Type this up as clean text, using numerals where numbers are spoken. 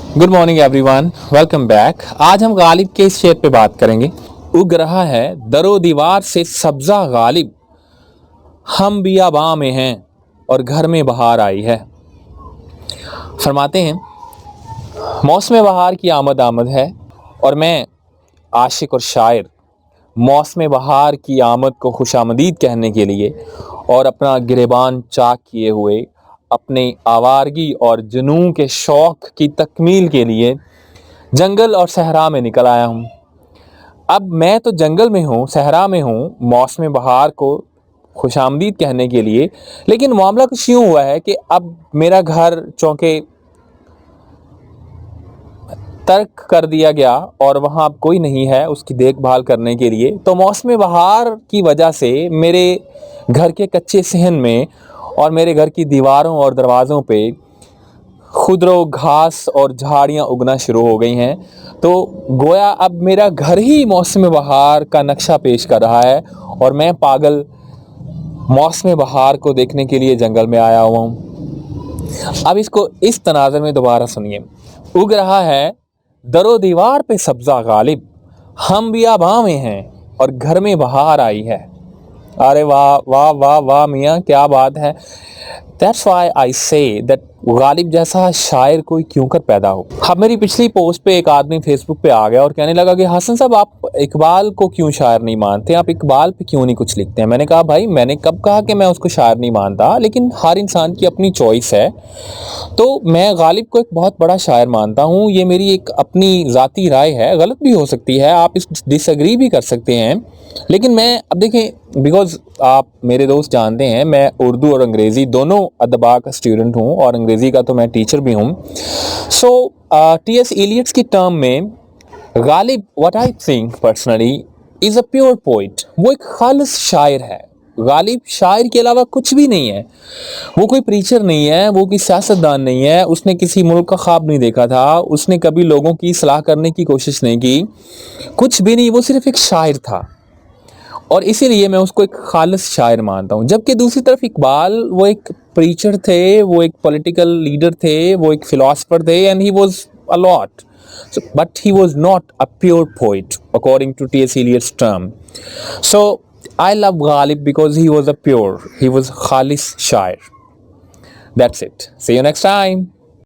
Good morning everyone, welcome back. आज हम गालिब के इस शेर पे बात करेंगे। उग रहा है दरो दीवार से सब्जा गालिब, हम बियाबां में हैं और घर में बहार आई है। फरमाते हैं मौसम बहार की आमद आमद है और मैं आशिक और शायर मौसम बहार की आमद को खुशामदीद कहने के लिए और अपना गिरेबान चाक किए हुए अपने आवारगी और जुनून के शौक़ की तकमील के लिए जंगल और सहरा में निकल आया हूँ। अब मैं तो जंगल में हूँ, सहरा में हूँ, मौसम बहार को खुशामदीद कहने के लिए, लेकिन मामला कुछ यूँ हुआ है कि अब मेरा घर चौंके तर्क कर दिया गया और वहाँ अब कोई नहीं है उसकी देखभाल करने के लिए। तो मौसम बहार की वजह से मेरे घर के कच्चे सहन में और मेरे घर की दीवारों और दरवाज़ों पे खुदरो घास और झाड़ियाँ उगना शुरू हो गई हैं। तो गोया अब मेरा घर ही मौसम बहार का नक्शा पेश कर रहा है और मैं पागल मौसम बहार को देखने के लिए जंगल में आया हुआ हूँ। अब इसको इस तनाज़र में दोबारा सुनिए। उग रहा है दरो दीवार पे सब्जा गालिब, हम बियाबां में हैं और घर में बहार आई है। अरे वाह वाह वाह वाह मियाँ, क्या बात है। That's why I say that Ghalib जैसा शायर कोई क्यों कर पैदा हो। अब मेरी पिछली पोस्ट पे एक आदमी फेसबुक पे आ गया और कहने लगा कि हसन साहब आप इकबाल को क्यों शायर नहीं मानते, आप इकबाल पे क्यों नहीं कुछ लिखते हैं। मैंने कहा भाई मैंने कब कहा कि मैं उसको शायर नहीं मानता, लेकिन हर इंसान की अपनी चॉइस है। तो मैं गालिब को एक बहुत बड़ा शायर मानता हूँ, ये मेरी एक अपनी ज़ाती राय है, गलत भी हो सकती है, आप इस डिसएग्री भी कर सकते हैं। लेकिन मैं अब देखें, बिकॉज़ आप मेरे दोस्त जानते हैं मैं उर्दू और अंग्रेज़ी दोनों अदबा का स्टूडेंट हूँ और अंग्रेज़ी का तो मैं टीचर भी हूँ। सो टी.एस. इलियट्स की टर्म में Ghalib what I think personally is a pure poet, वो एक खालिस शायर है। गालिब शायर के अलावा कुछ भी नहीं है। वो कोई प्रीचर नहीं है, वो कोई सियासतदान नहीं है, उसने किसी मुल्क का ख्वाब नहीं देखा था, उसने कभी लोगों की सलाह करने की कोशिश नहीं की, कुछ भी नहीं, वो सिर्फ एक शायर था और इसीलिए मैं उसको एक खालिस शायर मानता हूँ। जबकि दूसरी तरफ इकबाल वो एक प्रीचर थे, वो एक पॉलिटिकल लीडर थे, वो एक फिलोसफर थे and he was a lot, but he was not a pure poet according to T.S. Eliot's term. So I love Ghalib because he was a pure, he was khalis shair. That's it. See you next time.